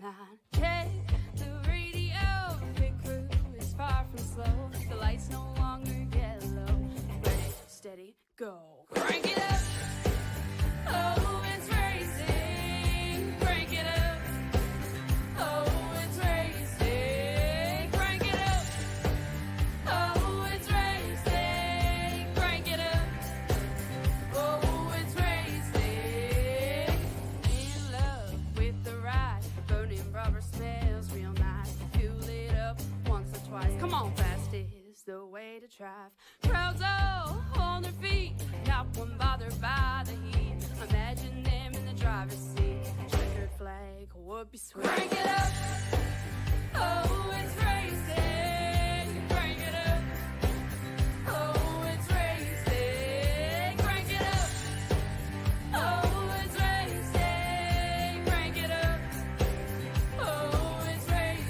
line. Check the radio, pit crew is far from slow. The lights no longer yellow. Ready, steady, go. Crank it up. Oh, it's racing. Crank it up. Oh, it's racing. Crank it up. Oh, it's racing. Crank it up. Oh, it's racing. In love with the ride. Burning rubber smells real nice. Fuel it up once or twice. Come on, fast is the way to drive. Crowds all on their feet, not one bothered by the heat. Imagine them in the driver's seat. Checkered flag would be sweet. Crank it up. Oh, it's racing. Crank it up. Oh, it's racing. Crank it up. Oh, it's racing. Crank it up. Oh, it's racing.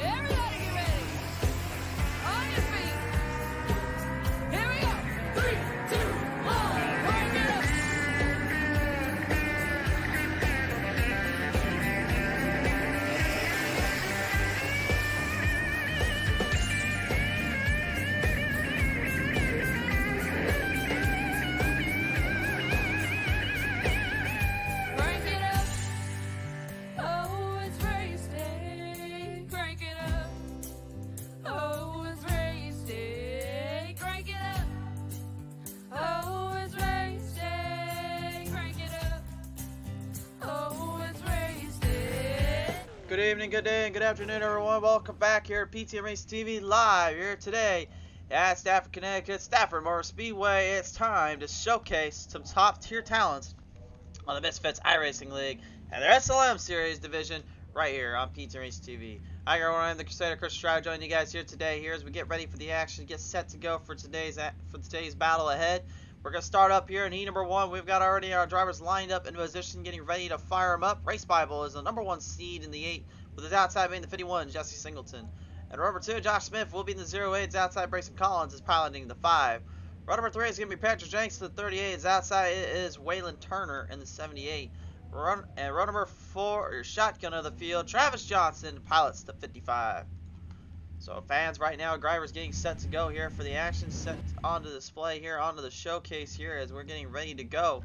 Everybody get ready. On your feet. Here we go. 3, 2, 1. Crank it up. Crank it up. Oh, it's racing. Crank it up. Oh, it's racing. Crank it up. Oh, it's racing. Crank it up. Oh, it's racing. Good evening, good day, and good afternoon, everyone. Welcome back here at PTM Racing TV live here today at Stafford, Connecticut, Stafford Motor Speedway. It's time to showcase some top-tier talents on the Misfitz iRacing League and their SLM Series division right here on PTM Racing TV. Hi, everyone. I'm the Crusader Chris Stroud, joining you guys here today. Here as we get ready for the action, get set to go for today's battle ahead. We're going to start up here in heat number 1. We've got already our drivers lined up in position, getting ready to fire them up. Race Bible is the #1 seed in the 8, with his outside being the 51, Jesse Singleton. And row number 2, Josh Smith will be in the 08. His outside, Brayson Collins is piloting the 5. Row number 3 is going to be Patrick Jenks to the 38. His outside is Waylon Turner in the 78. And row number 4, your shotgun of the field, Travis Johnson pilots the 55. So fans, right now, drivers getting set to go here for the action, set onto display here, onto the showcase here as we're getting ready to go.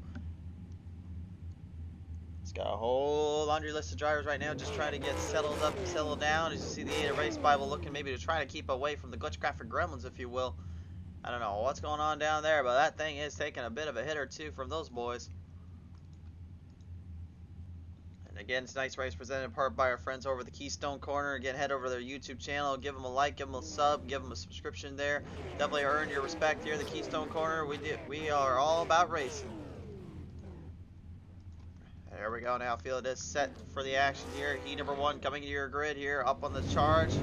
It's got a whole laundry list of drivers right now just trying to get settled up and settled down. As you see the 8 of Race Bible looking maybe to try to keep away from the glitchcraft gremlins, if you will. I don't know what's going on down there, but that thing is taking a bit of a hit or two from those boys. And again, tonight's race presented in part by our friends over at the Keystone Corner. Again, head over to their YouTube channel, give them a like, give them a sub, give them a subscription there. Definitely earn your respect here at the Keystone Corner. We are all about racing. There we go. Now field is set for the action here. Heat number 1 coming to your grid here, up on the charge.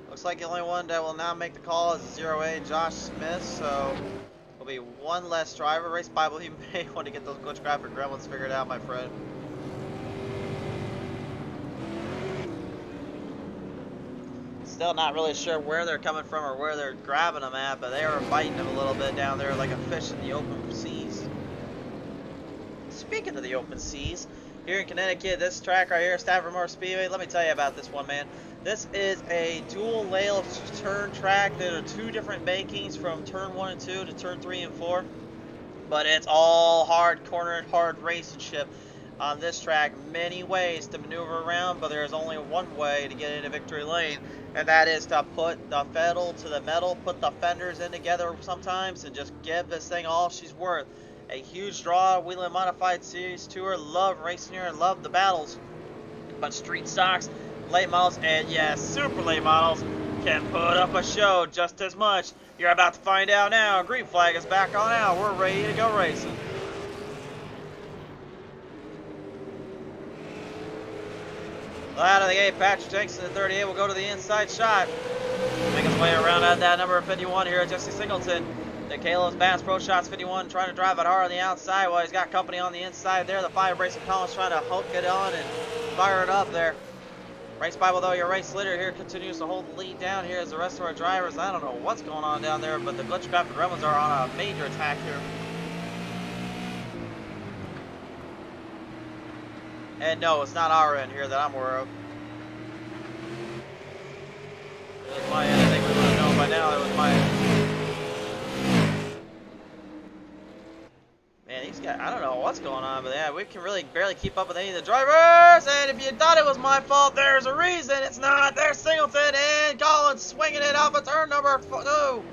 Looks like the only one that will now make the call is 08, Josh Smith, so will be one less driver. Race Bible, you may want to get those glitchcraft gremlins figured out, my friend. Still not really sure where they're coming from or where they're grabbing them at, but they are biting them a little bit down there like a fish in the open seas. Speaking of the open seas, here in Connecticut, this track right here, Stafford Motor Speedway, let me tell you about this one, man. This is a dual layout turn track. There are 2 different bankings from turn 1 and 2 to turn 3 and 4. But it's all hard corner and hard racemanship on this track. Many ways to maneuver around, but there's only one way to get into victory lane, and that is to put the pedal to the metal, put the fenders in together sometimes, and just give this thing all she's worth. A huge draw, Wheeling Modified Series Tour. Love racing here and love the battles. But street stocks, late models, and yes, super late models can put up a show just as much. You're about to find out now. Green flag is back on out. We're ready to go racing. Out of the gate, Patrick Jenks in the 38 will go to the inside shot. Make his way around at that number 51 here, Jesse Singleton. The Caleb's Bass Pro Shots 51 trying to drive it hard on the outside while he's got company on the inside there. The Fire Racing Collins trying to hook it on and fire it up there. Race Bible, though, your race leader here continues to hold the lead down here as the rest of our drivers. I don't know what's going on down there, but the Glitchcraft and Gremlins are on a major attack here. And no, it's not our end here that I'm aware of. It was my end. I think we would have known by now it was my end. Man, these guys, I don't know what's going on, but yeah, we can really barely keep up with any of the drivers. And if you thought it was my fault, there's a reason. It's not. There's Singleton and Collins swinging it off of turn number 2.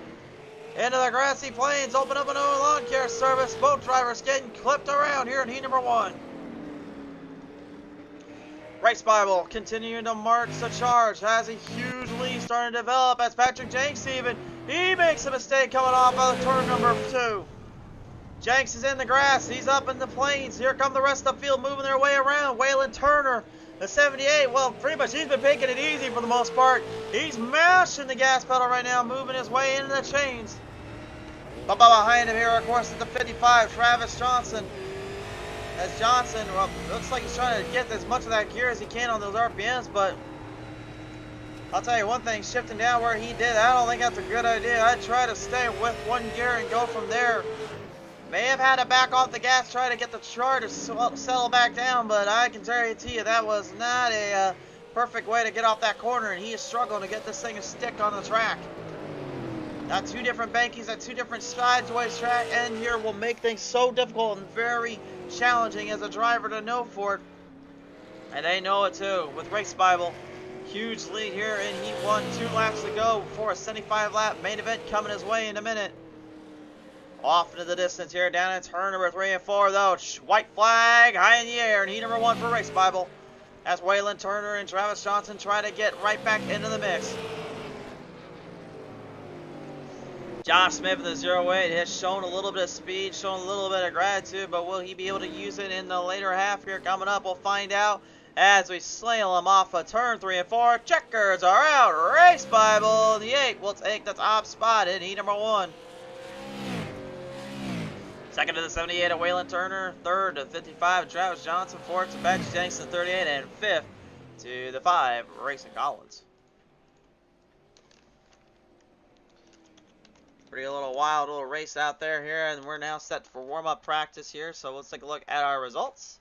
Into the grassy plains, open up a new lawn care service. Both drivers getting clipped around here in heat number 1. Race Bible continuing to march the charge. Has a huge lead starting to develop as Patrick Jenks even. He makes a mistake coming off of turn number 2. Jenks is in the grass. He's up in the plains. Here come the rest of the field moving their way around. Waylon Turner, the 78. Well, pretty much he's been taking it easy for the most part. He's mashing the gas pedal right now, moving his way into the chains. But behind him here, of course, is the 55, Travis Johnson. As Johnson, well, looks like he's trying to get as much of that gear as he can on those RPMs, but I'll tell you one thing, shifting down where he did, I don't think that's a good idea. I'd try to stay with one gear and go from there. May have had to back off the gas, try to get the char to settle back down, but I can guarantee you that was not a perfect way to get off that corner, and he is struggling to get this thing to stick on the track. Now, 2 different bankings at 2 different sideways track, and here will make things so difficult and very challenging as a driver to know for it. And they know it too with Race Bible. Huge lead here in Heat 1, 2 laps to go before a 75-lap main event coming his way in a minute. Off into the distance here, down in turn number 3 and 4, though. White flag high in the air in Heat number 1 for Race Bible. As Waylon Turner and Travis Johnson try to get right back into the mix. Josh Smith in the 08 has shown a little bit of speed, shown a little bit of gratitude, but will he be able to use it in the later half here coming up? We'll find out as we slalom him off of turn 3 and 4. Checkers are out. Race Bible, the 8, will take the top spot in Heat number 1. Second to the 78 of Waylon Turner. Third to 55 Travis Johnson. Fourth to Patrick Jenks in 38. And fifth to the 5 Racing Collins. Pretty little wild little race out there here. And we're now set for warm-up practice here. So let's take a look at our results.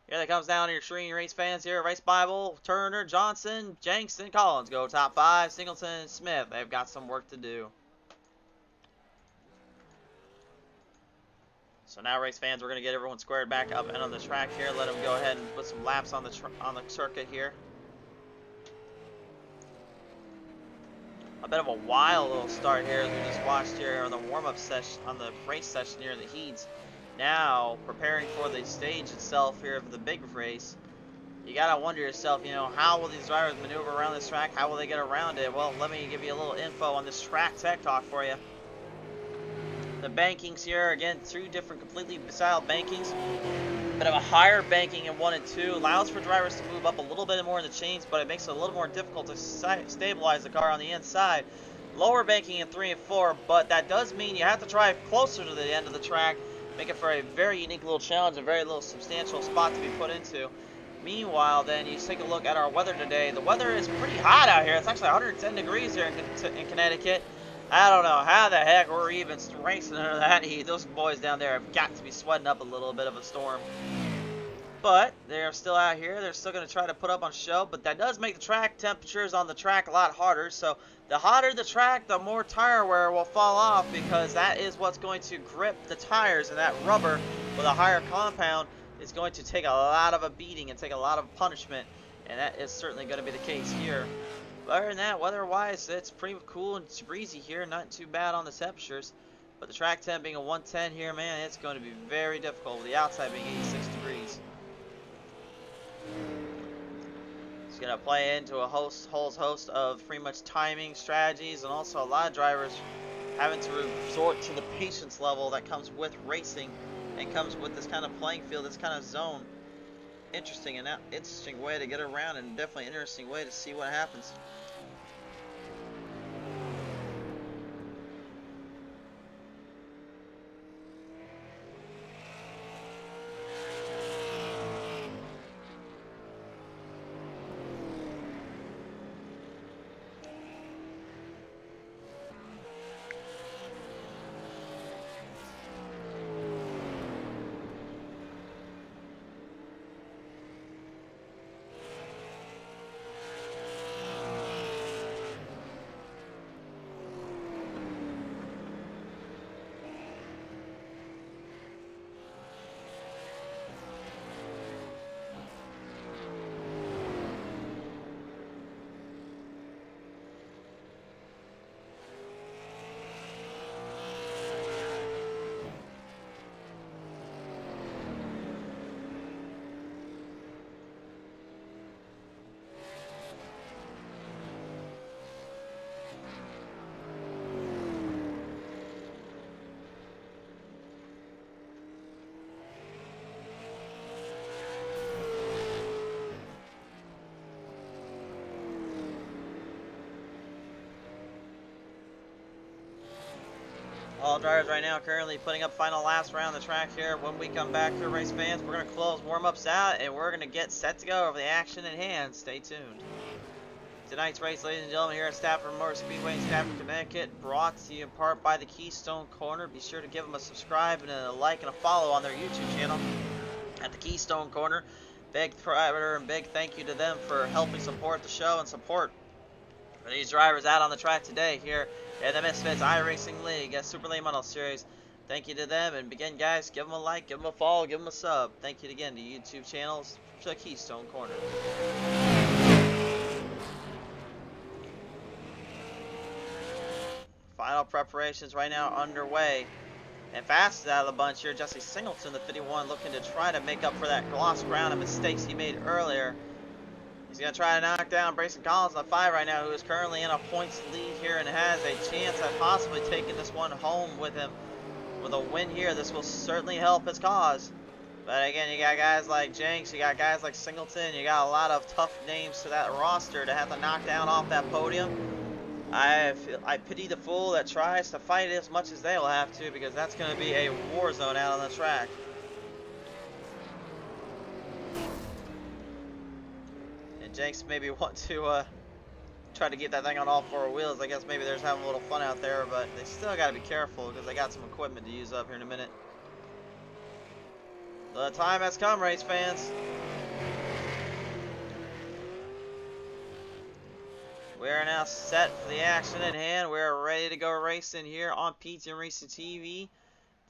Here that comes down to your Shreen race fans here. Race Bible, Turner, Johnson, Jenks, and Collins go top 5. Singleton and Smith, they've got some work to do. So now, race fans, we're going to get everyone squared back up and on the track here. Let them go ahead and put some laps on the circuit here. A bit of a wild little start here as we just watched here on the warm-up session, on the race session here in the heats. Now, preparing for the stage itself here of the big race. You got to wonder yourself, you know, how will these drivers maneuver around this track? How will they get around it? Well, let me give you a little info on this track tech talk for you. The bankings here, again, 2 different completely style bankings. Bit of a higher banking in 1 and 2. Allows for drivers to move up a little bit more in the chains, but it makes it a little more difficult to stabilize the car on the inside. Lower banking in 3 and 4, but that does mean you have to drive closer to the end of the track. Make it for a very unique little challenge, a very little substantial spot to be put into. Meanwhile, then, you take a look at our weather today. The weather is pretty hot out here. It's actually 110 degrees here in Connecticut. I don't know how the heck we're even racing under that heat. Those boys down there have got to be sweating up a little bit of a storm. But they're still out here. They're still going to try to put up on show. But that does make the track temperatures on the track a lot hotter. So the hotter the track, the more tire wear will fall off, because that is what's going to grip the tires. And that rubber with a higher compound is going to take a lot of a beating and take a lot of punishment. And that is certainly going to be the case here. Other than that, weather-wise, it's pretty cool and it's breezy here. Not too bad on the temperatures. But the track temp being a 110 here, man, it's going to be very difficult with the outside being 86 degrees. It's going to play into a whole host of pretty much timing strategies, and also a lot of drivers having to resort to the patience level that comes with racing and comes with this kind of playing field, this kind of zone. Interesting way to get around, and definitely an interesting way to see what happens. All drivers right now currently putting up final laps around the track here. When we come back here, race fans, we're going to close warm-ups out, and we're going to get set to go over the action at hand. Stay tuned. Tonight's race, ladies and gentlemen, here at Stafford Motor Speedway in Stafford, Connecticut, brought to you in part by the Keystone Corner. Be sure to give them a subscribe and a like and a follow on their YouTube channel at the Keystone Corner. Big provider and big thank you to them for helping support the show and support for these drivers out on the track today here in the Misfitz iRacing League Super League Series. Thank you to them, and again, guys, give them a like, give them a follow, give them a sub. Thank you again to YouTube channels to the Keystone Corner. Final preparations right now underway. And fastest out of the bunch here, Jesse Singleton, the 51, looking to try to make up for that lost ground and mistakes he made earlier. He's going to try to knock down Brayson Collins on 5 right now, who is currently in a points lead here and has a chance at possibly taking this one home with him. With a win here, this will certainly help his cause. But again, you got guys like Jenks, you got guys like Singleton, you got a lot of tough names to that roster to have to knock down off that podium. I pity the fool that tries to fight it as much as they will have to, because that's going to be a war zone out on the track. And Jenks maybe want to try to get that thing on all 4 wheels. I guess maybe they're just having a little fun out there, but they still got to be careful because they got some equipment to use up here in a minute. The time has come, race fans. We are now set for the action at hand. We are ready to go racing here on PTM Racing TV.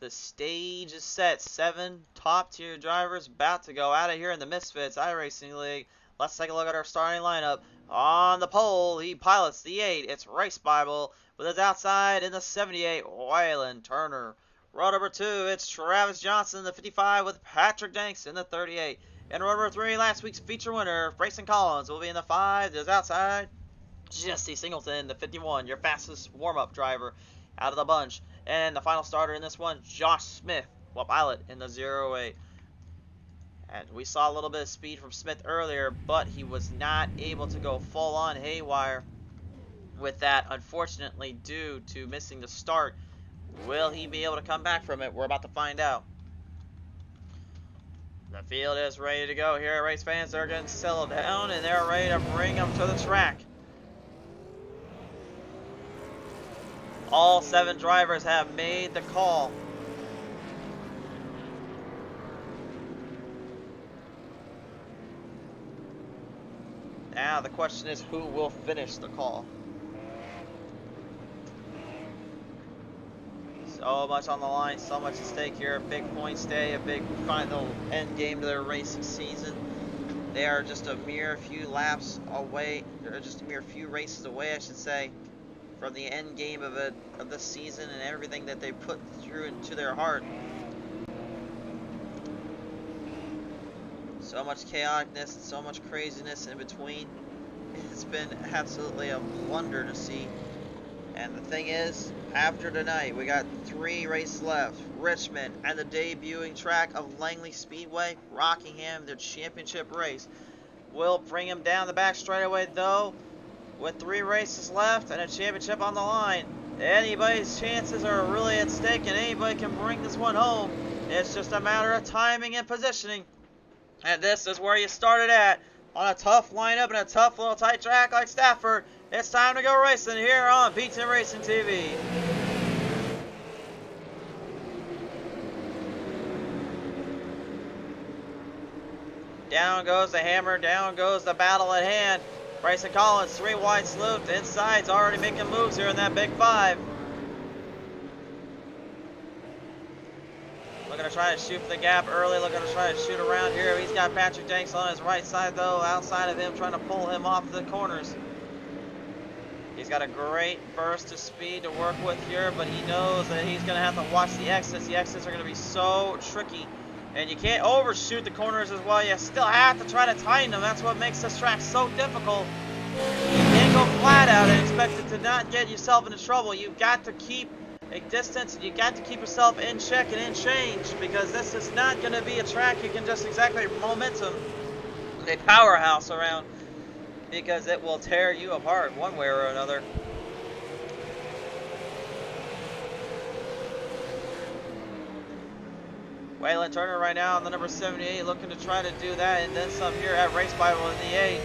The stage is set. 7 top-tier drivers about to go out of here in the Misfitz iRacing League. Let's take a look at our starting lineup. On the pole, he pilots the 8. It's Race Bible. With his outside in the 78, Waylon Turner. Row number 2, it's Travis Johnson, the 55, with Patrick Danks in the 38. And row number 3, last week's feature winner, Brayson Collins, will be in the 5. His outside, Jesse Singleton, the 51, your fastest warm-up driver out of the bunch. And the final starter in this one, Josh Smith, will pilot in the 08. And we saw a little bit of speed from Smith earlier, but he was not able to go full-on haywire with that, unfortunately, due to missing the start. Will he be able to come back from it? We're about to find out. The field is ready to go here. Race fans are getting settled down, and they're ready to bring them to the track. All 7 drivers have made the call. Now the question is, who will finish the call? So much on the line, so much at stake here. A big points day, a big final end game to their racing season. They are just a mere few laps away, or just a mere few races away, I should say, from the end game of the season and everything that they put through into their heart. So much chaoticness and so much craziness in between. It's been absolutely a wonder to see. And the thing is, after tonight, we got 3 races left. Richmond and the debuting track of Langley Speedway, Rockingham, their championship race. Will bring him down the back straightaway, though. With 3 races left and a championship on the line, anybody's chances are really at stake, and anybody can bring this one home. It's just a matter of timing and positioning. And this is where you started at, on a tough lineup and a tough little tight track like Stafford. It's time to go racing here on PTM Racing TV. Down goes the hammer, down goes the battle at hand. Brayson Collins, 3 wide slope. The inside's already making moves here in that big 5. Looking to try to shoot for the gap early. Looking to try to shoot around here. He's got Patrick Danks on his right side, though, outside of him, trying to pull him off the corners. He's got a great burst of speed to work with here, but he knows that he's going to have to watch the exits. The exits are going to be so tricky. And you can't overshoot the corners as well. You still have to try to tighten them. That's what makes this track so difficult. You can't go flat out and expect it to not get yourself into trouble. You've got to keep a distance, and you got to keep yourself in check and in change, because this is not going to be a track you can just exactly momentum a powerhouse around, because it will tear you apart one way or another. Waylon Turner right now on the number 78, looking to try to do that and then some here at Race Bible in the 8.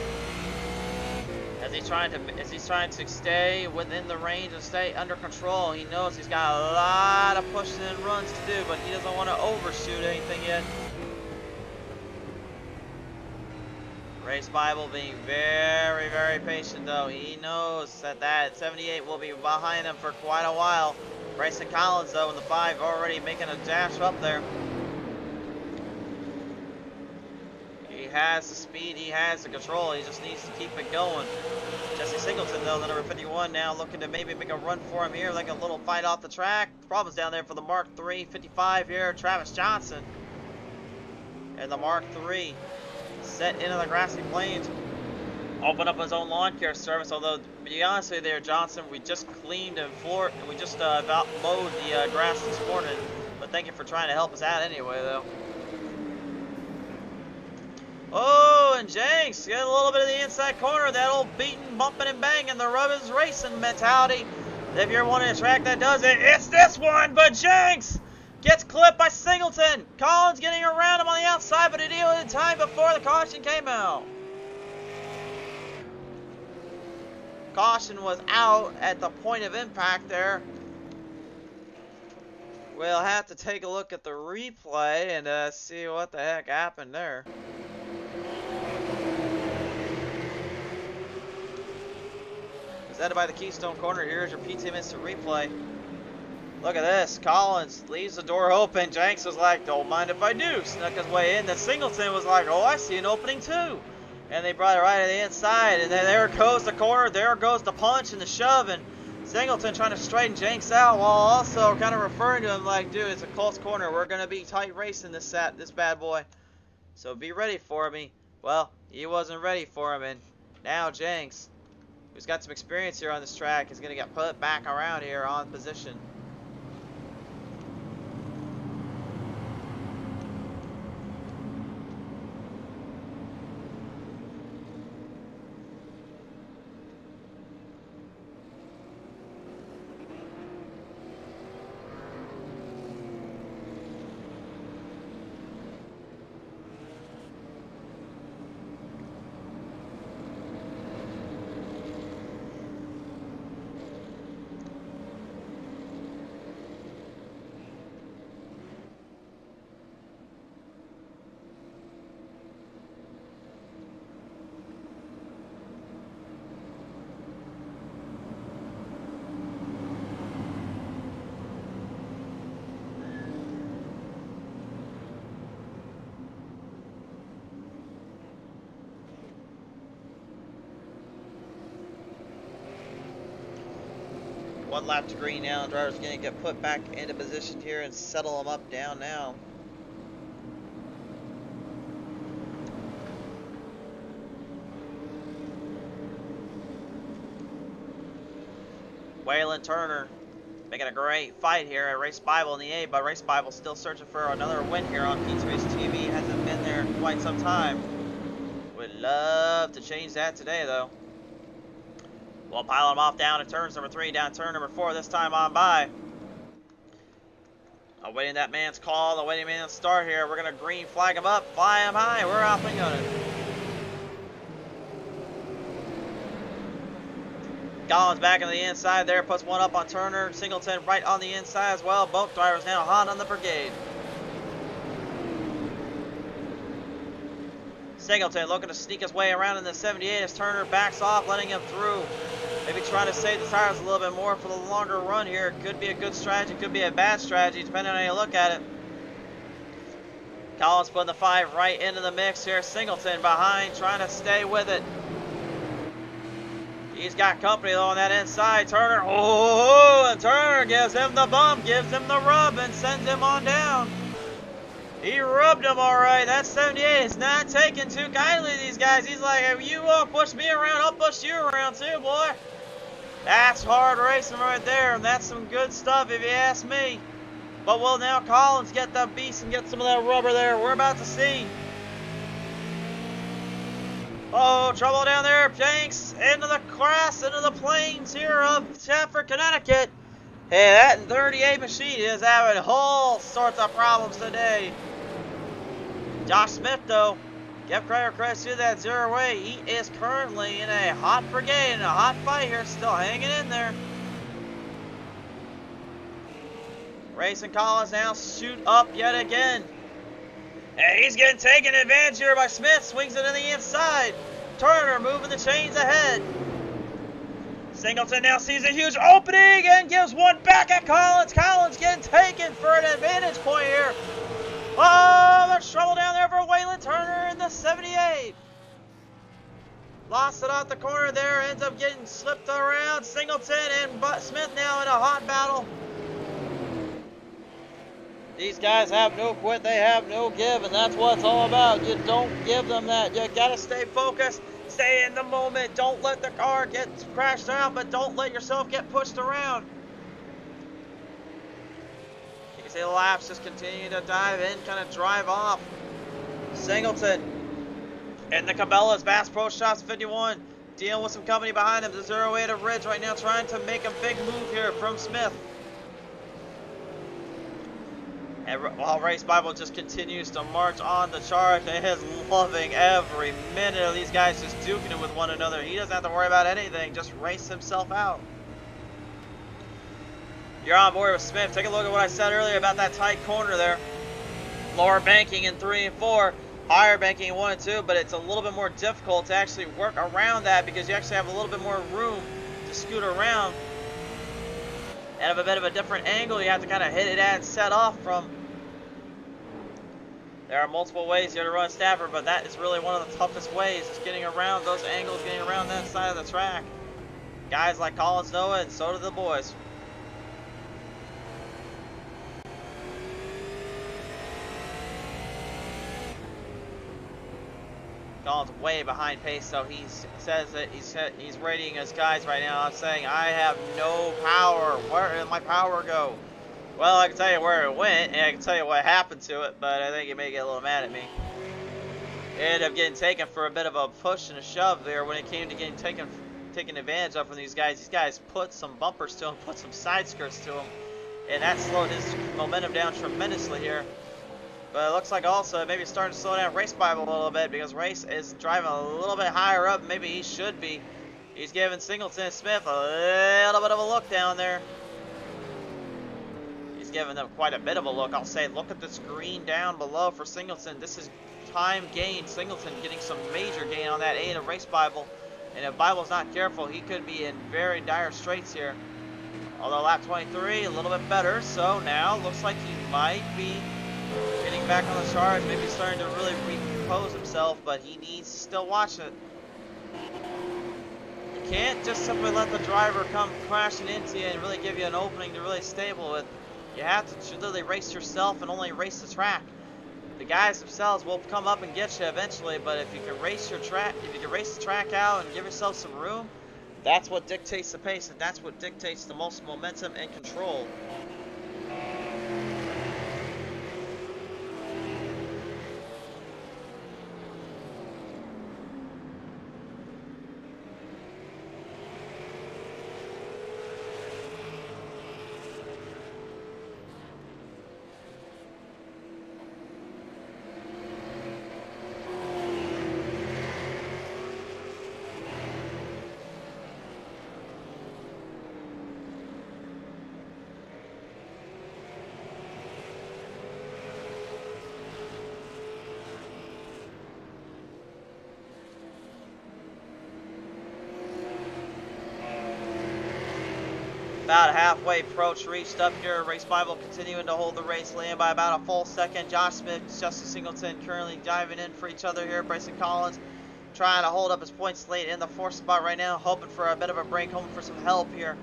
As he's trying to stay within the range and stay under control. He knows he's got a lot of pushing and runs to do, but he doesn't want to overshoot anything yet. Race Bible being very, very patient though. He knows that 78 will be behind him for quite a while. Bryson Collins though in the 5 already making a dash up there. He has the speed, he has the control, he just needs to keep it going. Jesse Singleton though, the number 51 now looking to maybe make a run for him here, like a little fight off the track. Problems down there for the Mark III 55 here, Travis Johnson. And the Mark III set into the grassy plains. Open up his own lawn care service, although to be honest with you there, Johnson, we just cleaned and floored, and we just about mowed the grass this morning. But thank you for trying to help us out anyway though. Oh, and Jenks get a little bit of the inside corner, that old beating, bumping and banging, the Rubbins racing mentality. If you're wanting a track that does it, it's this one, but Jenks gets clipped by Singleton. Collins getting around him on the outside, but he did it in time before the caution came out. Caution was out at the point of impact there. We'll have to take a look at the replay and see what the heck happened there. Presented by the Keystone Corner. Here's your PTM Instant replay. Look at this. Collins leaves the door open. Jenks was like, don't mind if I do. Snuck his way in. Then Singleton was like, oh, I see an opening too. And they brought it right to the inside. And then there goes the corner. There goes the punch and the shove. And Singleton trying to straighten Jenks out while also kind of referring to him like, dude, it's a close corner. We're going to be tight racing this bad boy. So be ready for me. Well, he wasn't ready for him. And now Jenks, who's got some experience here on this track, is going to get put back around here on position. One lap to green now. Driver's going to get put back into position here and settle them up down now. Waylon Turner making a great fight here at Race Bible in the 8, but Race Bible still searching for another win here on PTM Racing TV. Hasn't been there in quite some time. Would love to change that today though. We'll pile them off down to turns number 3, down turn number 4 this time on by. Awaiting that man's call, awaiting man's start here. We're going to green flag him up, fly him high. We're off and going. Collins back on the inside there, puts one up on Turner. Singleton right on the inside as well. Both drivers now hot on the brigade. Singleton looking to sneak his way around in the 78 as Turner backs off, letting him through. Maybe trying to save the tires a little bit more for the longer run here. Could be a good strategy, could be a bad strategy, depending on how you look at it. Collins putting the 5 right into the mix here. Singleton behind, trying to stay with it. He's got company though on that inside. Turner, oh, and Turner gives him the bump, gives him the rub, and sends him on down. He rubbed him all right. That 78 is not taking too kindly to these guys. He's like, if you push me around, I'll push you around too, boy. That's hard racing right there, and that's some good stuff if you ask me. But will now Collins get that beast and get some of that rubber there? We're about to see. Oh, trouble down there. Jenks into the grass, into the plains here of Stafford, Connecticut. Hey, that 38 machine is having all sorts of problems today. Josh Smith, though, give credit where credit's due, that 0-8. He is currently in a hot brigade, in a hot fight here, still hanging in there. Racing Collins now shoot up yet again. And he's getting taken advantage here by Smith. Swings it in the inside. Turner moving the chains ahead. Singleton now sees a huge opening and gives one back at Collins. Collins getting taken for an advantage point here. Oh, there's trouble down there for Waylon Turner in the 78. Lost it off the corner there. Ends up getting slipped around. Singleton and Smith now in a hot battle. These guys have no quit, they have no give, and that's what it's all about. You don't give them that. You gotta stay focused, stay in the moment. Don't let the car get crashed out, but don't let yourself get pushed around. You can see the laps just continue to dive in, kind of drive off. Singleton and the Cabela's Bass Pro Shops 51 dealing with some company behind him. The 0-8 of Ridge right now trying to make a big move here from Smith. And while Race Bible just continues to march on the charge and is loving every minute of these guys just duking it with one another. He doesn't have to worry about anything, just race himself out. You're on board with Smith. Take a look at what I said earlier about that tight corner there. Lower banking in 3 and 4, higher banking in 1 and 2, but it's a little bit more difficult to actually work around that because you actually have a little bit more room to scoot around. And have a bit of a different angle you have to kind of hit it at and set off from. There are multiple ways here to run Stafford, but that is really one of the toughest ways, is getting around those angles, getting around that side of the track. Guys like Collins know it, and so do the boys. Collins way behind pace, so he says that he's rating his guys right now. I'm saying, I have no power. Where did my power go? Well, I can tell you where it went, and I can tell you what happened to it, but I think he may get a little mad at me. It ended up getting taken for a bit of a push and a shove there when it came to getting taken advantage of from these guys. These guys put some bumpers to him, put some side skirts to him, and that slowed his momentum down tremendously here. But it looks like also maybe starting to slow down Race Bible a little bit because Race is driving a little bit higher up. Maybe he should be. He's giving Singleton and Smith a little bit of a look down there. He's giving them quite a bit of a look. I'll say, look at the screen down below for Singleton. This is time gain. Singleton getting some major gain on that 8 of Race Bible. And if Bible's not careful, he could be in very dire straits here. Although lap 23, a little bit better. So now looks like he might be getting back on the charge, maybe starting to really recompose himself, but he needs to still watch it. You can't just simply let the driver come crashing into you and really give you an opening to really stable with. You have to literally race yourself and only race the track. The guys themselves will come up and get you eventually, but if you can race your track, if you can race the track out and give yourself some room, that's what dictates the pace, and that's what dictates the most momentum and control. About a halfway approach reached up here. Race Bible continuing to hold the race lead by about a full second. Josh Smith, Justin Singleton currently diving in for each other here. Bryson Collins trying to hold up his points late in the 4th spot right now, hoping for a bit of a break, home for some help here.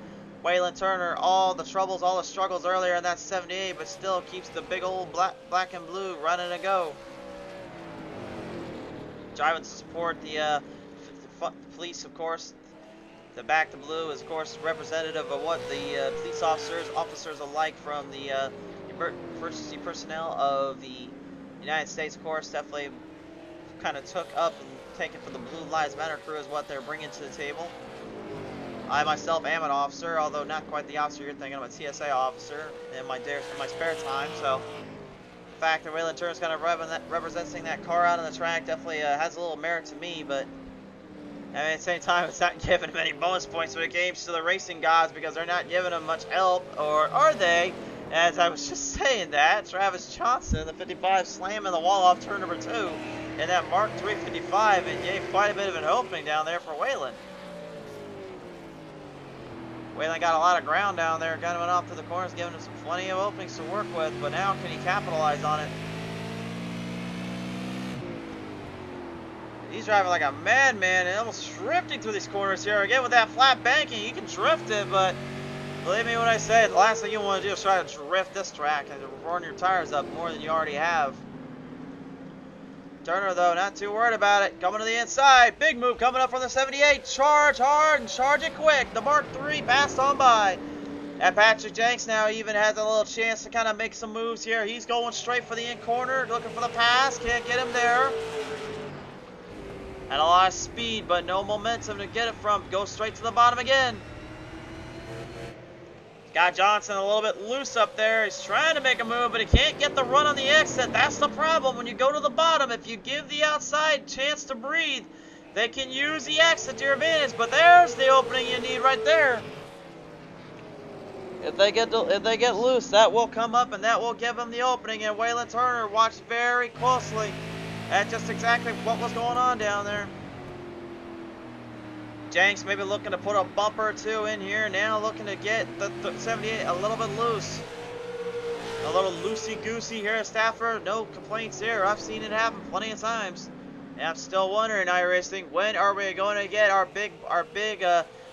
Waylon Turner, all the troubles, all the struggles earlier in that 78, but still keeps the big old black and blue running to go. Driving to support the police, of course. The back to blue is, of course, representative of what the police officers alike from the emergency personnel of the United States, of course, definitely kind of took up and taken for the Blue Lives Matter crew is what they're bringing to the table. I myself am an officer, although not quite the officer you're thinking. I'm a TSA officer in my spare time. So the fact that Waylon Turner's kind of representing that car out on the track definitely has a little merit to me. But I mean, at the same time, it's not giving him any bonus points when it comes to the racing gods because they're not giving him much help, or are they? As I was just saying that, Travis Johnson, the 55, slamming the wall off turn number 2, and that Mark 355, it gave quite a bit of an opening down there for Waylon. Waylon got a lot of ground down there, kind of went off to the corners, giving him some plenty of openings to work with, but now can he capitalize on it? He's driving like a madman and almost drifting through these corners here. Again, with that flat banking, you can drift it, but believe me when I say it, the last thing you want to do is try to drift this track and run your tires up more than you already have. Turner, though, not too worried about it. Coming to the inside. Big move coming up from the 78. Charge hard and charge it quick. The Mark III passed on by. And Patrick Jenks now even has a little chance to kind of make some moves here. He's going straight for the in corner, looking for the pass. Can't get him there. Had a lot of speed, but no momentum to get it from. Goes straight to the bottom again. Got Johnson a little bit loose up there. He's trying to make a move, but he can't get the run on the exit. That's the problem when you go to the bottom. If you give the outside a chance to breathe, they can use the exit to your advantage. But there's the opening you need right there. If they get loose, that will come up and that will give them the opening. And Waylon Turner watched very closely at just exactly what was going on down there. Jenks maybe looking to put a bumper or two in here. Now looking to get the 78 a little bit loose. A little loosey-goosey here at Stafford. No complaints here. I've seen it happen plenty of times. And I'm still wondering, iRacing, when are we going to get our big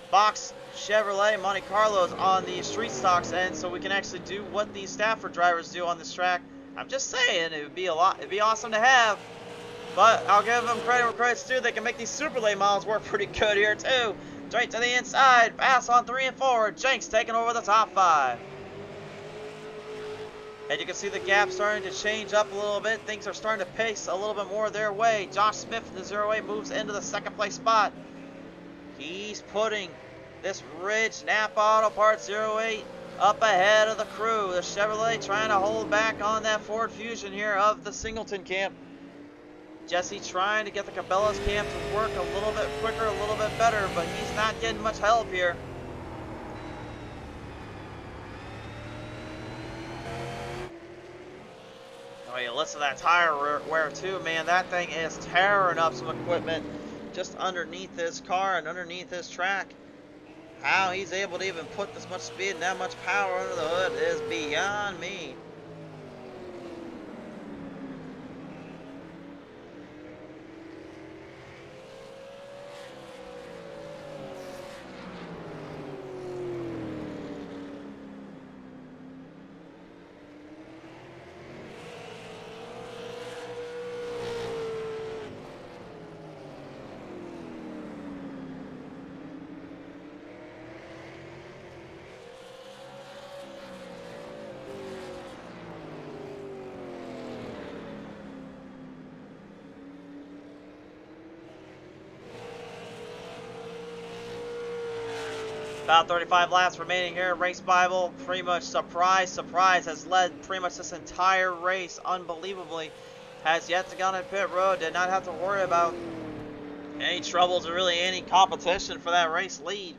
box Chevrolet Monte Carlos on the street stocks end so we can actually do what these Stafford drivers do on this track? I'm just saying, it'd be awesome to have. But I'll give them credit where credit's due. They can make these super late models work pretty good here too. Straight to the inside. Pass on 3 and 4. Jenks taking over the top 5. And you can see the gap starting to change up a little bit. Things are starting to pace a little bit more their way. Josh Smith in the 08 moves into the second place spot. He's putting this Ridge Napa Auto Parts 08 up ahead of the crew. The Chevrolet trying to hold back on that Ford Fusion here of the Singleton camp. Jesse trying to get the Cabela's camp to work a little bit quicker, a little bit better, but he's not getting much help here. Oh, you listen to that tire wear too, man. That thing is tearing up some equipment just underneath this car and underneath this track. How he's able to even put this much speed and that much power under the hood is beyond me. About 35 laps remaining here. Race Bible, pretty much surprise, has led pretty much this entire race unbelievably. Has yet to go on pit road. Did not have to worry about any troubles or really any competition for that race lead.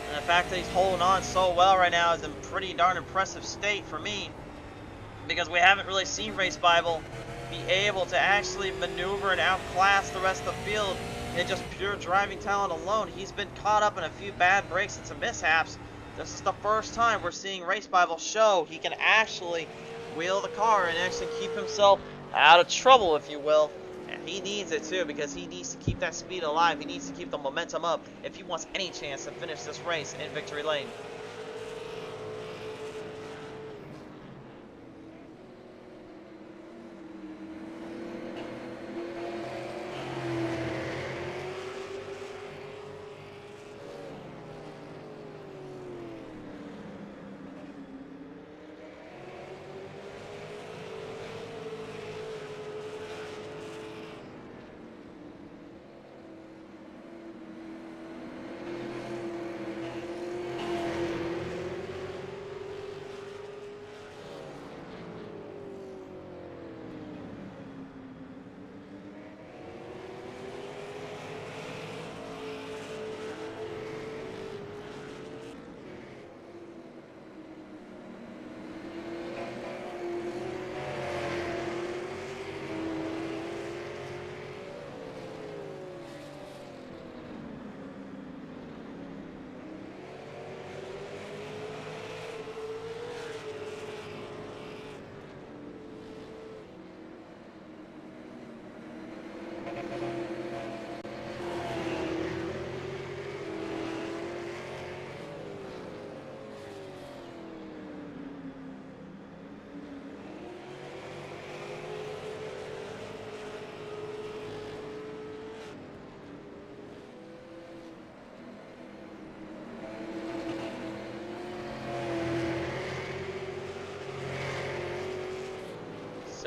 And the fact that he's holding on so well right now is in pretty darn impressive state for me. Because we haven't really seen Race Bible be able to actually maneuver and outclass the rest of the field. In just pure driving talent alone. He's been caught up in a few bad breaks and some mishaps. This is the first time we're seeing Race Bible show he can actually wheel the car and actually keep himself out of trouble, if you will. And he needs it too, because he needs to keep that speed alive. He needs to keep the momentum up if he wants any chance to finish this race in victory lane.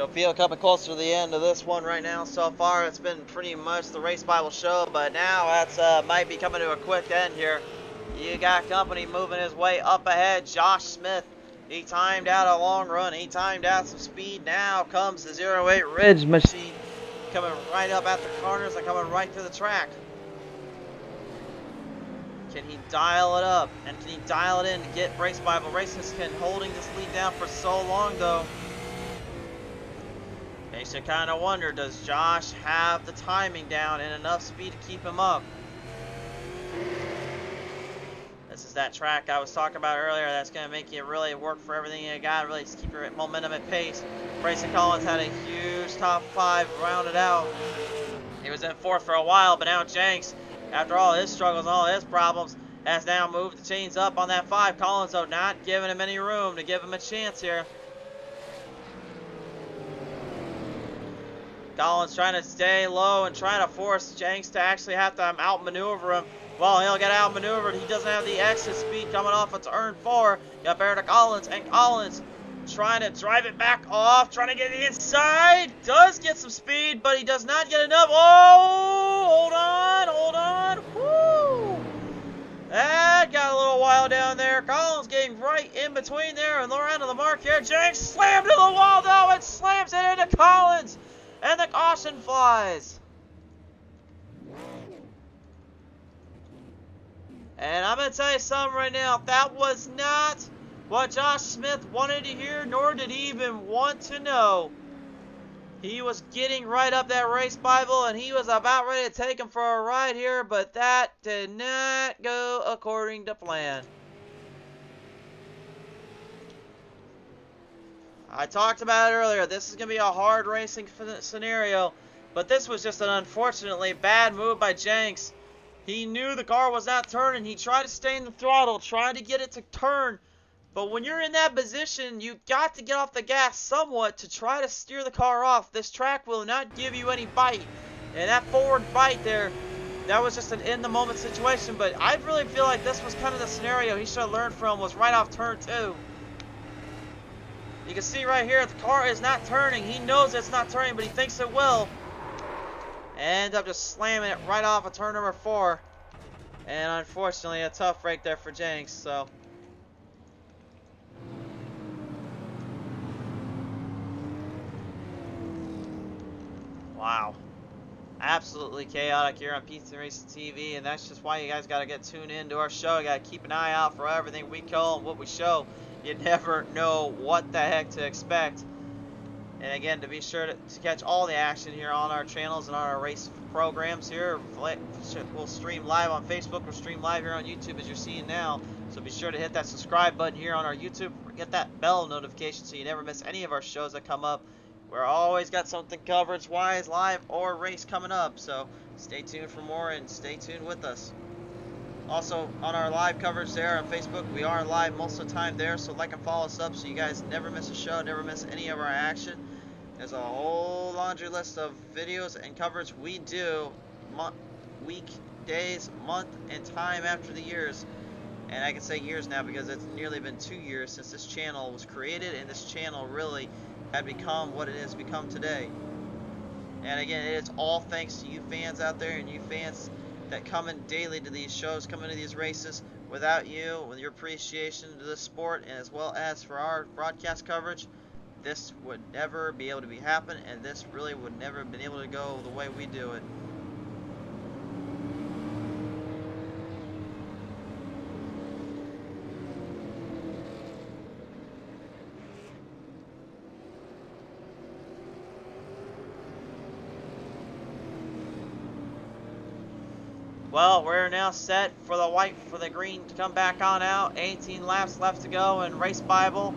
So field coming closer to the end of this one right now. So far, it's been pretty much the Race Bible show, but now that's might be coming to a quick end here. You got company moving his way up ahead. Josh Smith, he timed out a long run. He timed out some speed. Now comes the 08 Ridge machine coming right up at the corners and coming right through the track. Can he dial it up? And can he dial it in to get Race Bible Racing? Can holding this lead down for so long though. Makes you kind of wonder, does Josh have the timing down and enough speed to keep him up? This is that track I was talking about earlier that's going to make you really work for everything you got, really just keep your momentum at pace. Bryson Collins had a huge top 5 rounded out. He was in 4th for a while, but now Jenks, after all his struggles and all his problems, has now moved the chains up on that 5. Collins, though, not giving him any room to give him a chance here. Collins trying to stay low and trying to force Jenks to actually have to outmaneuver him. Well, he'll get outmaneuvered. He doesn't have the exit speed coming off of turn 4. Got Bear to Collins, and Collins trying to drive it back off, trying to get the inside. Does get some speed, but he does not get enough. Oh, hold on. Woo! That got a little wild down there. Collins getting right in between there and around to the mark here. Jenks slammed to the wall, though. It slams it into Collins. And the caution flies. And I'm going to tell you something right now. That was not what Josh Smith wanted to hear, nor did he even want to know. He was getting right up that Race Bible, and he was about ready to take him for a ride here, but that did not go according to plan. I talked about it earlier. This is going to be a hard racing scenario, but this was just an unfortunately bad move by Jenks. He knew the car was not turning. He tried to stay in the throttle, tried to get it to turn. But when you're in that position, you got to get off the gas somewhat to try to steer the car off. This track will not give you any bite. And that forward bite there, that was just an in-the-moment situation. But I really feel like this was kind of the scenario he should have learned from, was right off turn 2. You can see right here, the car is not turning. He knows it's not turning, but he thinks it will. And up just slamming it right off of turn number 4. And unfortunately, a tough break there for Jenks. So wow. Absolutely chaotic here on PTM Racing TV, and that's just why you guys got to get tuned in to our show. You got to keep an eye out for everything we call and what we show. You never know what the heck to expect. And again, to be sure to catch all the action here on our channels and on our race programs here. We'll stream live on Facebook. We'll stream live here on YouTube as you're seeing now. So be sure to hit that subscribe button here on our YouTube. Get that bell notification so you never miss any of our shows that come up. We're always got something coverage-wise, live or race coming up. So stay tuned for more and stay tuned with us. Also, on our live coverage there on Facebook, we are live most of the time there, so like and follow us up so you guys never miss a show, never miss any of our action. There's a whole laundry list of videos and coverage we do week, days, month, and time after the years. And I can say years now because it's nearly been 2 years since this channel was created, and this channel really had become what it has become today. And again, it is all thanks to you fans out there and you fans that come in daily to these shows, come into these races. Without you, with your appreciation to the sport, and as well as for our broadcast coverage, this would never be able to be happen, and this really would never have been able to go the way we do it. Well, we're now set for the white, for the green to come back on out. 18 laps left to go, and Race Bible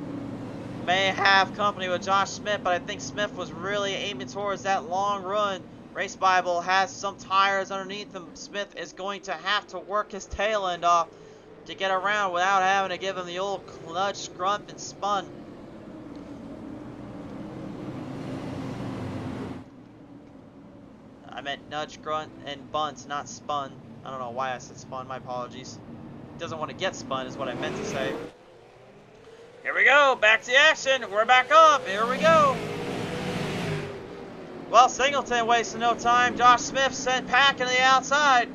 may have company with Josh Smith, but I think Smith was really aiming towards that long run. Race Bible has some tires underneath him. Smith is going to have to work his tail end off to get around without having to give him the old nudge, grunt, and spun. I meant nudge, grunt, and bunt, not spun. I don't know why I said spun. My apologies. He doesn't want to get spun is what I meant to say. Here we go. Back to the action. We're back up. Here we go. Well, Singleton wasting no time. Josh Smith sent packing to the outside.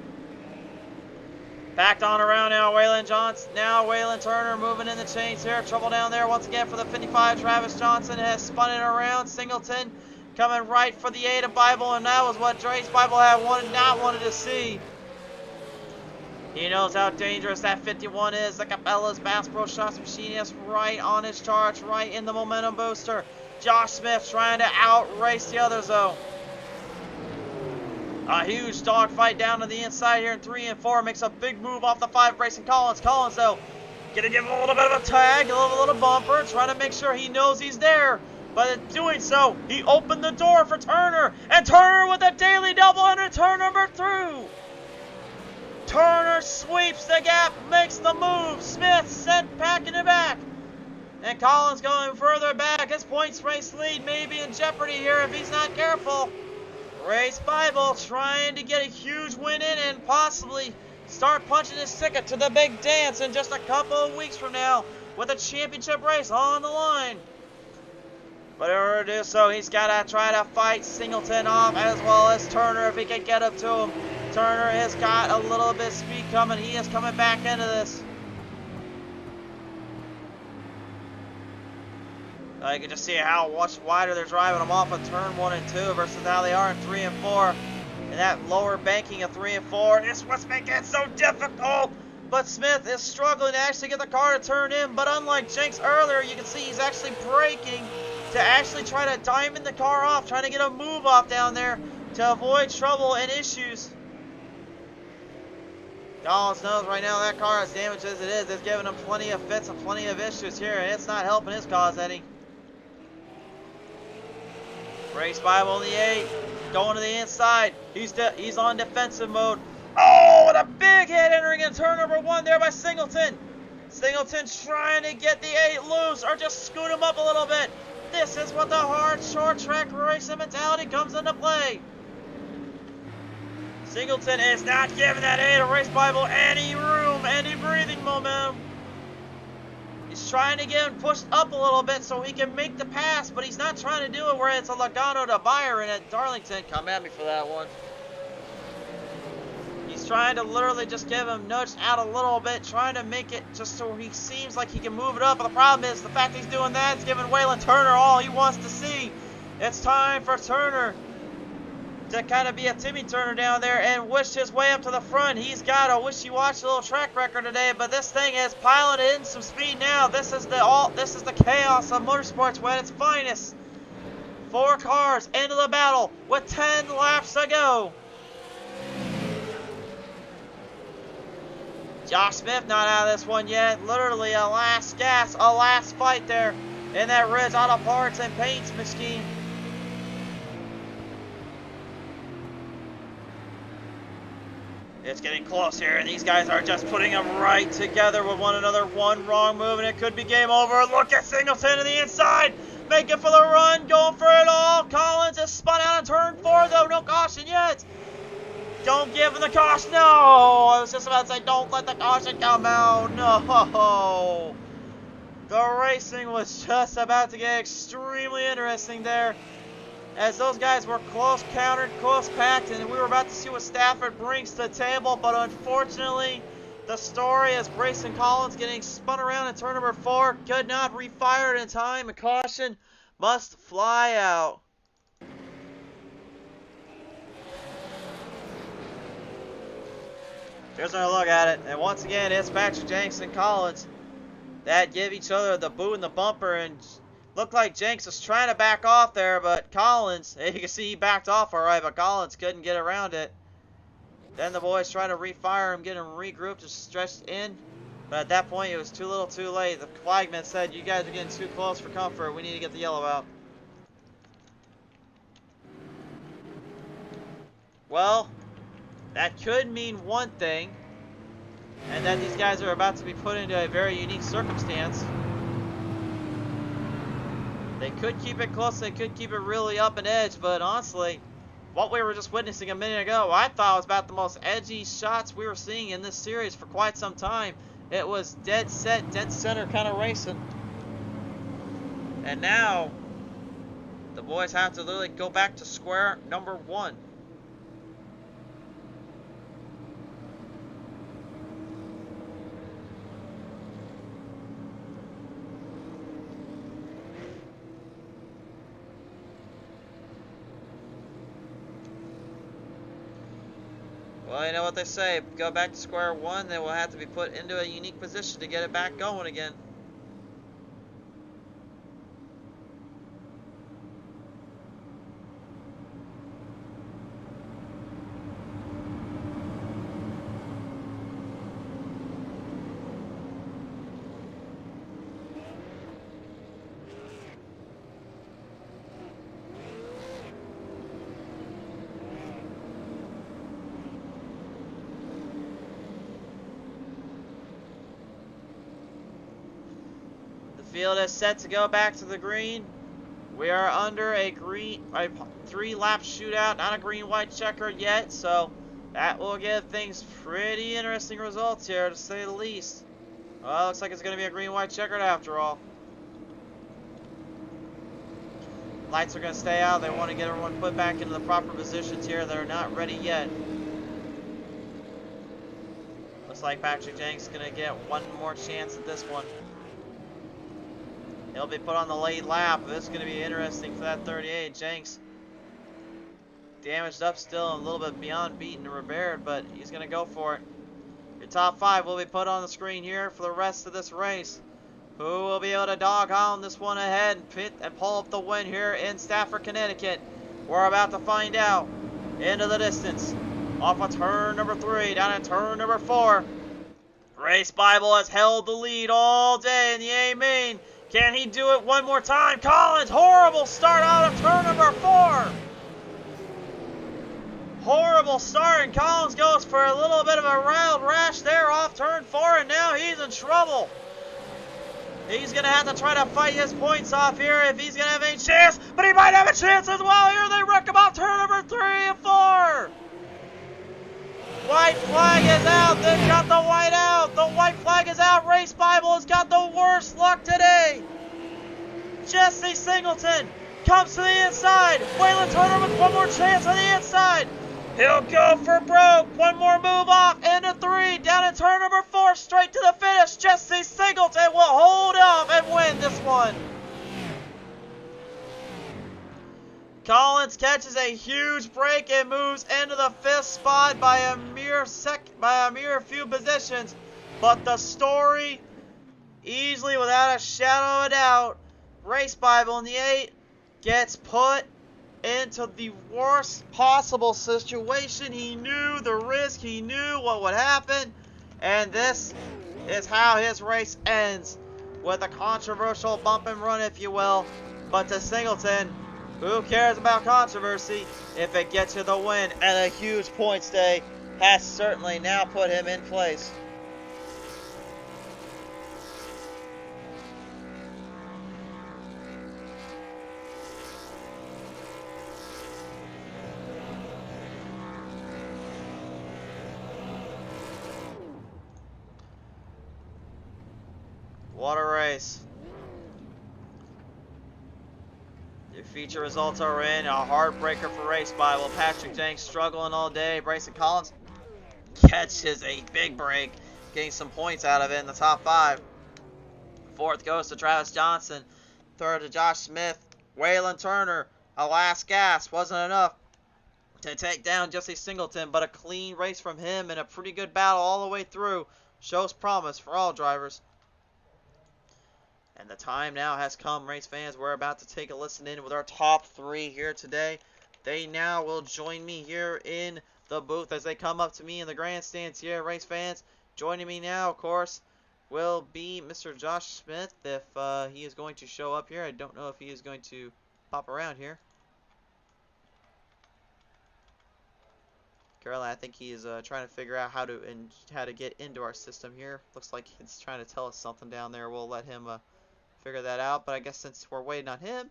Backed on around now, Waylon Johnson. Now Waylon Turner moving in the chains here. Trouble down there once again for the 55. Travis Johnson has spun it around. Singleton coming right for the 8 of Bible, and that was what Dre's Bible had not wanted to see. He knows how dangerous that 51 is. The Cabela's Bass Pro Shots Machinist right on his charge, right in the momentum booster. Josh Smith trying to outrace the others though. A huge dogfight down to the inside here in 3 and 4. Makes a big move off the 5 Racing Collins. Collins, though, gonna give him a little bit of a tag, a little bumper, trying to make sure he knows he's there. But in doing so, he opened the door for Turner. And Turner with a daily double and a turn number through. Turner sweeps the gap, makes the move. Smith sent packing it back. And Collins going further back. His points race lead may be in jeopardy here if he's not careful. Race Bible trying to get a huge win in and possibly start punching his ticket to the big dance in just a couple of weeks from now with a championship race on the line. But in order to do so, he's got to try to fight Singleton off as well as Turner if he can get up to him. Turner has got a little bit of speed coming. He is coming back into this. You can just see how much wider they're driving them off of turn 1 and 2 versus how they are in 3 and 4. And that lower banking of 3 and 4 is what's making it so difficult. But Smith is struggling to actually get the car to turn in. But unlike Jenks earlier, you can see he's actually braking to actually try to diamond the car off, trying to get a move off down there to avoid trouble and issues. Collins knows right now that car, as damaged as it is giving him plenty of fits and plenty of issues here, and it's not helping his cause any. Race Bible on the 8, going to the inside. He's on defensive mode. Oh, what a big hit entering in turn number 1 there by Singleton. Singleton trying to get the 8 loose or just scoot him up a little bit. This is what the hard short track racing mentality comes into play. Singleton is not giving that 8 of Race Bible any room, any breathing momentum. He's trying to get him pushed up a little bit so he can make the pass, but he's not trying to do it where it's a Logano to Byron at Darlington. Come at me for that one. He's trying to literally just give him nudged out a little bit, trying to make it just so he seems like he can move it up. But the problem is the fact he's doing that is giving Waylon Turner all he wants to see. It's time for Turner to kind of be a Timmy Turner down there and wish his way up to the front. He's got a wishy-washy little track record today, but this thing is piloted in some speed now. This is the chaos of motorsports at its finest. 4 cars into the battle with 10 laps to go. Josh Smith not out of this one yet. Literally a last gas, a last fight there in that Ridge Auto Parts and Paints machine. It's getting close here, and these guys are just putting them right together with one another. One wrong move, and it could be game over. Look at Singleton to the inside, making for the run, going for it all. Collins is spun out on turn 4, though. No caution yet. Don't give him the caution. No, I was just about to say, don't let the caution come out. No. The racing was just about to get extremely interesting there, as those guys were close countered, close packed, and we were about to see what Stafford brings to the table. But unfortunately, the story is Grayson Collins getting spun around in turn number 4, could not refire it in time, and caution must fly out. Here's another look at it, and once again, it's Patrick Jenks and Collins that give each other the boot and the bumper, and looked like Jenks was trying to back off there, but Collins, you can see he backed off all right, but Collins couldn't get around it. Then the boys tried to refire him, get him regrouped and stretched in, but at that point it was too little too late. The flagman said, you guys are getting too close for comfort, we need to get the yellow out. Well, that could mean one thing, and that these guys are about to be put into a very unique circumstance. They could keep it close, they could keep it really up and edge, but honestly, what we were just witnessing a minute ago, I thought was about the most edgy shots we were seeing in this series for quite some time. It was dead set, dead center kind of racing. And now, The boys have to literally go back to square number one. Well, you know what they say, go back to square one, then we'll have to be put into a unique position to get it back going again. Field is set to go back to the green. We are under a 3-lap shootout, not a green-white checker yet, so that will give things pretty interesting results here, to say the least. Well, looks like it's going to be a green-white checkered after all. Lights are going to stay out. They want to get everyone put back into the proper positions here. They're not ready yet. Looks like Patrick Jenks is going to get one more chance at this one. He'll be put on the late lap. This is going to be interesting for that 38. Jenks damaged up still, a little bit beyond beaten and repaired, but he's going to go for it. Your top 5 will be put on the screen here for the rest of this race. Who will be able to dog on this one ahead and pit and pull up the win here in Stafford, Connecticut? We're about to find out. Into the distance. Off of turn number 3, down at turn number 4. Race Bible has held the lead all day in the A main. Can he do it one more time? Collins, horrible start out of turn number 4. Horrible start, and Collins goes for a little bit of a wild rash there off turn 4, and now he's in trouble. He's going to have to try to fight his points off here if he's going to have any chance, but he might have a chance as well here. They wreck him off turn number 3 and 4. White flag is out. They've got the white out. The white flag is out. Race Bible has got the worst luck today. Jesse Singleton comes to the inside. Waylon Turner with one more chance on the inside. He'll go for broke. One more move off into 3. Down in turn number 4. Straight to the finish. Jesse Singleton will hold up and win this one. Collins catches a huge break and moves into the 5th spot by a mere few positions. But the story, easily without a shadow of a doubt, Race Bible in the 8 gets put into the worst possible situation. He knew the risk. He knew what would happen. And this is how his race ends, with a controversial bump and run, if you will. But to Singleton, who cares about controversy if it gets you the win, and a huge points day has certainly now put him in place. What a race. Your feature results are in. A heartbreaker for Race Bible. Patrick Jenks struggling all day. Bryson Collins catches a big break, getting some points out of it in the top 5. 4th goes to Travis Johnson. 3rd to Josh Smith. Waylon Turner, a last gasp, wasn't enough to take down Jesse Singleton, but a clean race from him and a pretty good battle all the way through. Shows promise for all drivers. And the time now has come, race fans. We're about to take a listen in with our top 3 here today. They now will join me here in the booth as they come up to me in the grandstands here, race fans. Joining me now, of course, will be Mr. Josh Smith, if he is going to show up here. I don't know if he is going to pop around here. Caroline, I think he is trying to figure out how to get into our system here. Looks like he's trying to tell us something down there. We'll let him figure that out, but I guess since we're waiting on him,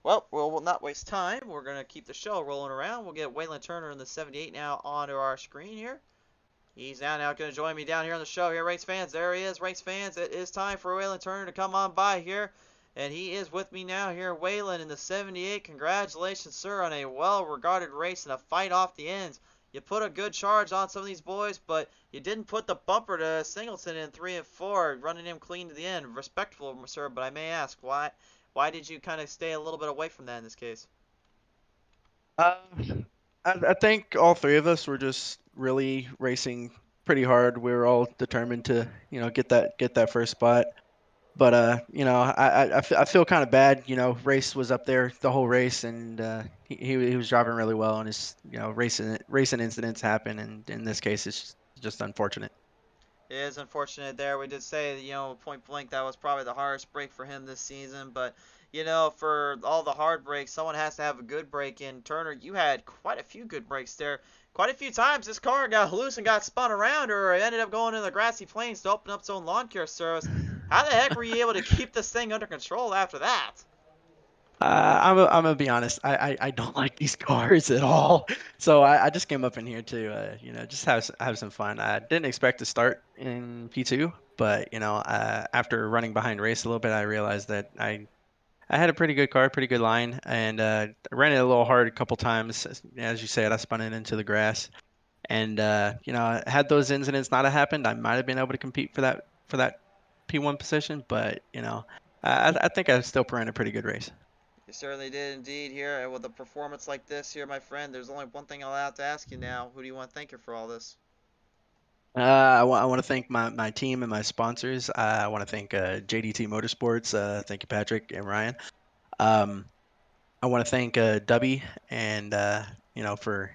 well, we'll not waste time. We're going to keep the show rolling around. We'll get Waylon Turner in the 78 now onto our screen here. He's now going to join me down here on the show here, race fans. There he is, race fans. It is time for Waylon Turner to come on by here And he is with me now here, Waylon, in the 78. Congratulations, sir, on a well-regarded race and a fight off the ends. You put a good charge on some of these boys, but you didn't put the bumper to Singleton in 3 and 4, running him clean to the end. Respectful, sir, but I may ask, why did you kind of stay a little bit away from that in this case? Uh, I think all three of us were just really racing pretty hard. We were all determined to, get that first spot. But I feel kind of bad. Race was up there the whole race, and he was driving really well, and his racing incidents happen, and in this case, it's just unfortunate. It is unfortunate there. We did say, point blank, that was probably the hardest break for him this season. But, for all the hard breaks, someone has to have a good break. And Turner, you had quite a few good breaks there. Quite a few times this car got loose and got spun around, or it ended up going in the grassy plains to open up its own lawn care service. How the heck were you able to keep this thing under control after that? I'm gonna be honest. I don't like these cars at all. So I just came up in here to just have some fun. I didn't expect to start in P2, but after running behind race a little bit, I realized that I had a pretty good car, pretty good line, and I ran it a little hard a couple times. As you said, I spun it into the grass, and had those incidents not have happened, I might have been able to compete for that P1 position. But I think I still ran a pretty good race. You certainly did indeed here. And with a performance like this here, my friend, there's only one thing I'll have to ask you now. Who do you want to thank you for all this? I want to thank my team and my sponsors. I want to thank JDT Motorsports. Thank you, Patrick and Ryan. Um, I want to thank Dubby and for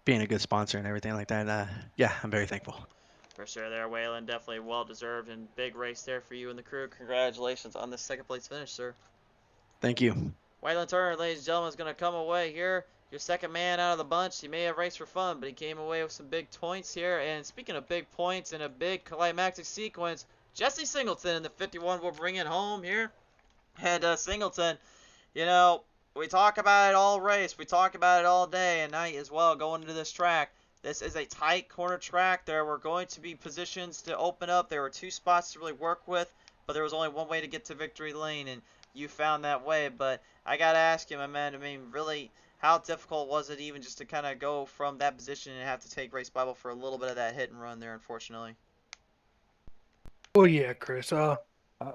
being a good sponsor and everything like that. Yeah, I'm very thankful. For sure there, Waylon. Definitely well-deserved and big race there for you and the crew. Congratulations on this second place finish, sir. Thank you. Waylon Turner, ladies and gentlemen, is going to come away here. Your second man out of the bunch. He may have raced for fun, but he came away with some big points here. And speaking of big points and a big climactic sequence, Jesse Singleton in the 51 will bring it home here. And Singleton, we talk about it all race. We talk about it all day and night as well going into this track. This is a tight corner track. There were going to be positions to open up. There were two spots to really work with, but there was only one way to get to victory lane, and you found that way. But I got to ask you, my man, really, how difficult was it even just to kind of go from that position and have to take Race Bible for a little bit of that hit and run there, unfortunately? Well, yeah, Chris.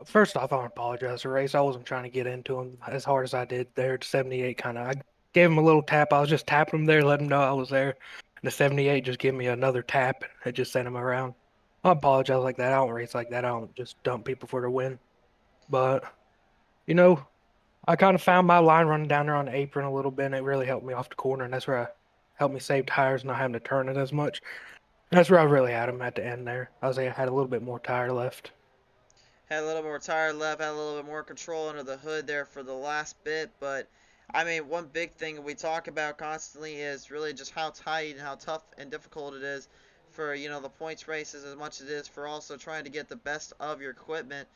First off, I want to apologize for race. I wasn't trying to get into him as hard as I did there at 78. I gave him a little tap. I was just tapping him there, letting him know I was there. And the 78 just gave me another tap. It just sent him around. I apologize like that. I don't race like that. I don't just dump people for the win. But, I kind of found my line running down there on the apron a little bit, and it really helped me off the corner, and that's where I helped me save tires, not having to turn it as much. And that's where I really had him at the end there. I had a little bit more tire left. Had a little more tire left, had a little bit more control under the hood there for the last bit, but one big thing we talk about constantly is really just how tight and how tough and difficult it is for, the points races as much as it is for also trying to get the best of your equipment.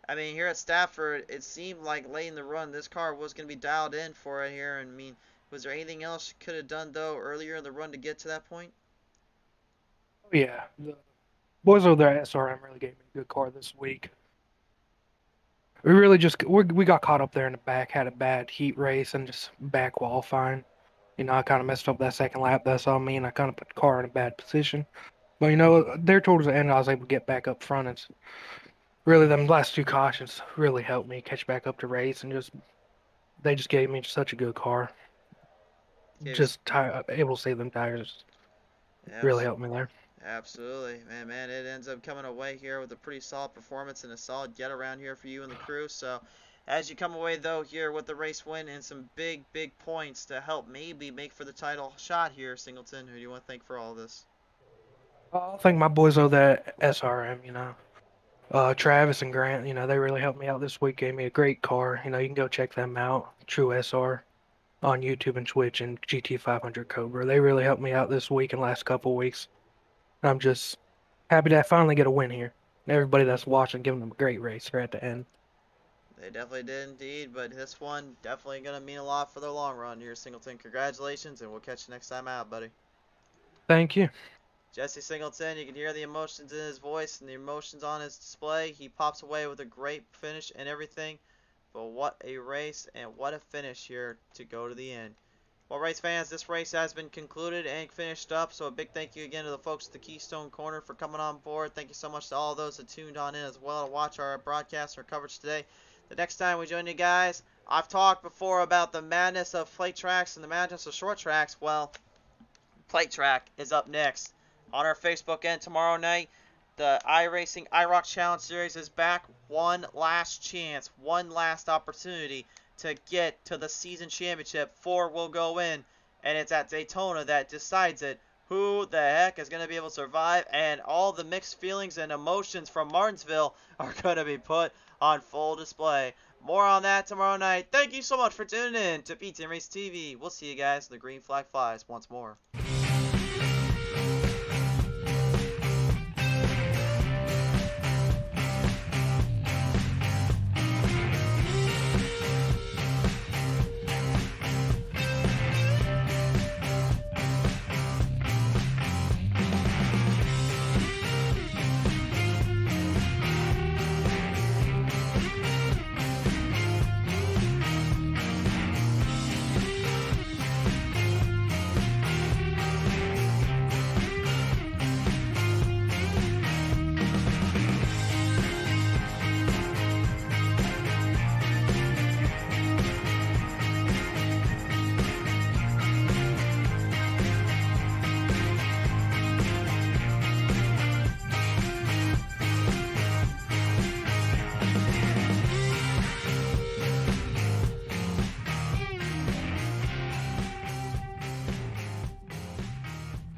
Here at Stafford, it seemed like late in the run, this car was going to be dialed in for it here. And was there anything else you could have done, though, earlier in the run to get to that point? Oh, yeah, the boys over there at SRM really gave me a good car this week. We really we got caught up there in the back, had a bad heat race and just bad qualifying. I kind of messed up that second lap. That's all me, and I kind of put the car in a bad position. But there towards the end, I was able to get back up front. And really, them last two cautions really helped me catch back up to race, and they just gave me such a good car. Able to save them tires really helped me there. Absolutely, man. It ends up coming away here with a pretty solid performance and a solid get around here for you and the crew. So, as you come away though here with the race win and some big points to help maybe make for the title shot here, Singleton, who do you want to thank for all this? I thank my boys over there at SRM. Travis and Grant. They really helped me out this week. Gave me a great car. You can go check them out. True SR on YouTube and Twitch and GT500 Cobra. They really helped me out this week and last couple weeks. I'm just happy to finally get a win here. And everybody that's watching, giving them a great race here at the end. They definitely did indeed, but this one definitely going to mean a lot for the long run here, Singleton. Congratulations, and we'll catch you next time out, buddy. Thank you. Jesse Singleton, you can hear the emotions in his voice and the emotions on his display. He pops away with a great finish and everything. But what a race and what a finish here to go to the end. Well, race fans, this race has been concluded and finished up. So a big thank you again to the folks at the Keystone Corner for coming on board. Thank you so much to all those that tuned on in as well to watch our broadcast or coverage today. The next time we join you guys, I've talked before about the madness of plate tracks and the madness of short tracks. Well, plate track is up next on our Facebook end tomorrow night. The iRacing iRock Challenge Series is back. One last chance, one last opportunity to get to the season championship. 4 will go in, and it's at Daytona that decides it. Who the heck is going to be able to survive? And all the mixed feelings and emotions from Martinsville are going to be put on full display. More on that tomorrow night. Thank you so much for tuning in to PTM Racing TV. We'll see you guys. The green flag flies once more.